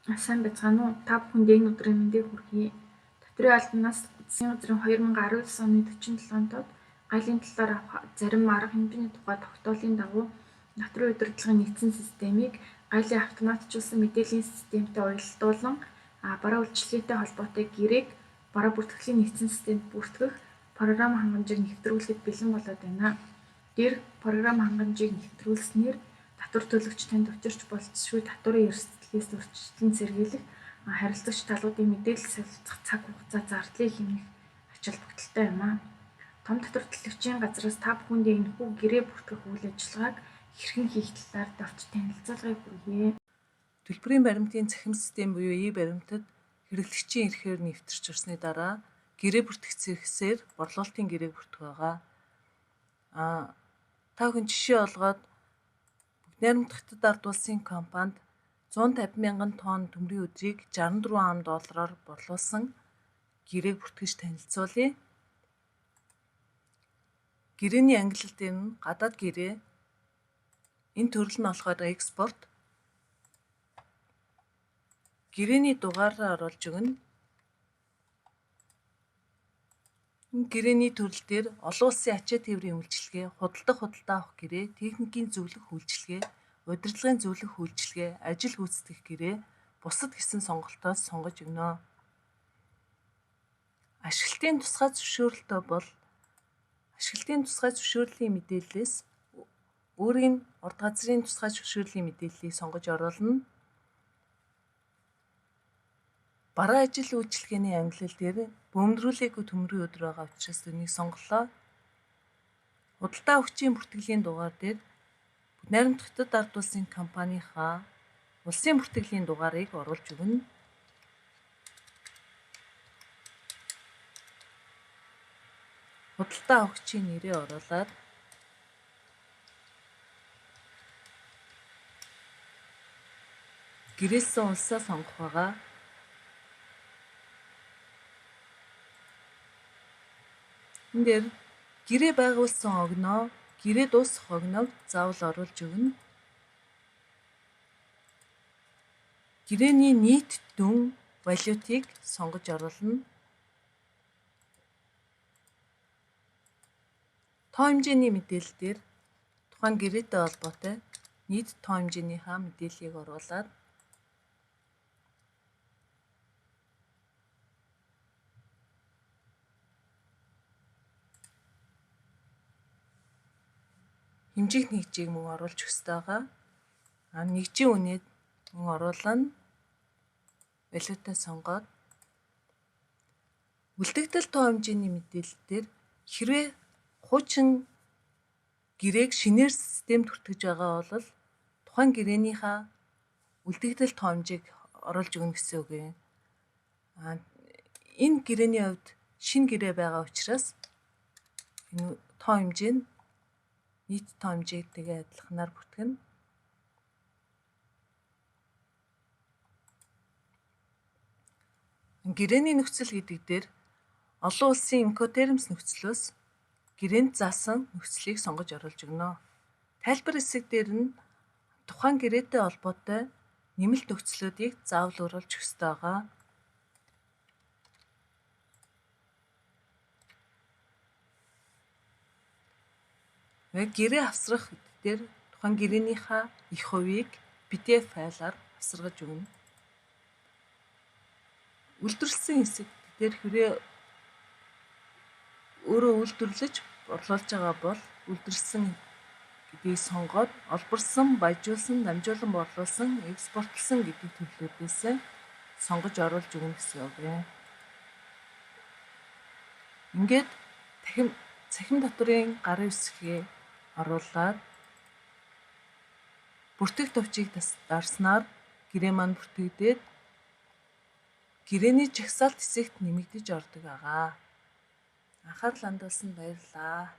Сайн байцгаана уу? Та бүхэнд энэ өдрийн мэндийг хүргэе. Дотрийн албанаас засгийн газрын 2019 оны 47 доод гаалийн талаар авах зарим арга хэмжээний тухай тогтоолын дагуу дотрийн удирдлагын нийцсэн системийг гаалийн автоматжуулсан мэдээллийн системтэй уялдуулан бараа үйлчилгээтэй холбоотой гэрээг бараа бүртгэлийн нийцсэн системд бүртгэх програм хангамжийг нэвтрүүлэхэд бэлэн болоод байна. Гэр програм хангамжийг нэвтрүүлснээр татвар төлөгч танд учирч болцшгүй татварын эрсдлээс урьдчилан сэргийлэх, харилцагч талуудын мэдээлэл солилцох цаг хугацаа зардлыг хэмнэх ач холбогдолтой юм аа. Том татвар төлөгчийн газраас та бүхэндээ энэхүү гэрээ бүртгэх үйл ажиллагааг хэрхэн хийх талаар давч танилцуулгыг хүргье. Төлбөрийн баримтын цахим систем буюу e-баримтад хэрэглэгчийн эрхээр нэвтэрч орсны дараа гэрээ бүртгэх зэрэгсээр борлуулалтын гэрээг бүртгэх байгаа. Та бүхэн жишээ олгоод Бүгд найрамдах Хотод ард улсын компанид 150 мянган тонн төмрийн өдрийг 64 ам доллараар борлуулсан гэрээг бүртгэж танилцуулъя. Гэрээний ангилал дээр нь гадаад гэрээ, энэ төрөл нь болохоор экспорт. Гэрээний дугаараа оруулж өгнө. Энэ гэрээний төрөл дээр олон улсын ачаа тээврийн үйлчилгээ, худалдаа авах гэрээ, техникийн зөвлөх үйлчилгээ, удирдлагын зөвлөх үйлчилгээ, ажил гүйцэтгэх гэрээ, бусад гэсэн сонголтоос сонгож өгнө. Ашиглалтын тусгай зөвшөөрөлтөө бол ашиглалтын тусгай зөвшөөрлийн мэдээллээс өөрийн урд газрын тусгай зөвшөөрлийн мэдээллийг сонгож оруулна. Бараа ажил үйлчилгээний ангилал дээр бөмбөрүүлээгүй төмрийн өдөр байгаа учраас тэрнийг сонголоо. Худалдаа авахчийн бүртгэлийн дугаар дээр Бүгд найрамдах Хотод ард улсын компанийнхаа улсын бүртгэлийн дугаарыг оруулж өгнө. Худалдаа авахчийн нэрээ оруулаад гэрээсэн улсаа сонгох байгаа. Энэ дээр гэрээ байгуулсан огноо, гэрээ дуусгах огноог заавал оруулж өгнө. Гэрээний нийт дүн валютыг сонгож оруулна. Тоо хэмжээний мэдээлэл дээр тухайн гэрээтэй холбоотой нийт тоо хэмжээнийхаа мэдээллийг оруулаад хэмжих нэгжийг мөн оруулж өгөх ёстой байгаа. Нэгжийн үнээд мөн оруулна. Валютаа сонгоод үлдэгдэл тоо хэмжээний мэдээлэл дээр хэрвээ хуучин гэрээг шинээр системд хүртэж байгаа бол тухайн гэрээнийхаа үлдэгдэл тоо хэмжээг оруулж өгнө гэсэн үг юм. Энэ гэрээний хувьд шинэ гэрээ байгаа учраас энэ тоо хэмжээ нь нийт тоо хэмжээтэйгээ адилханаар бүртгэнэ. Гэрээний нөхцөл гэдэг дээр олон улсын Incoterms нөхцлөөс гэрээнд заасан нөхцөлийг сонгож оруулж өгнө. Тайлбар хэсэг дээр нь тухайн гэрээтэй холбоотой нэмэлт нөхцлүүдийг заавал оруулж өгөх ёстой байгаа. Гэрээ авсрах дээр тухайн гэрээнийхаа их хувийг PDF файлаар авсаргаж өгнө. Үйлдвэрлэсэн хэсэг дээр хэрвээ өөрөө үйлдвэрлэж борлуулж байгаа бол үйлдвэрлэсэн гэдгийг сонгоод олборсон, баяжуулсан, дамжуулан борлуулсан, экспортлсон гэдэг төрлүүдээс сонгож оруулж өгнө гэсэн үг юм. Ингээд цахим татварын гарын үсгээ оруулаад бүртгэх товчийг дарснаар гэрээ маань бүртгэгдээд гэрээний жагсаалт хэсэгт нэмэгдэж ордог байгаа. Анхаарал хандуулсанд баярлалаа.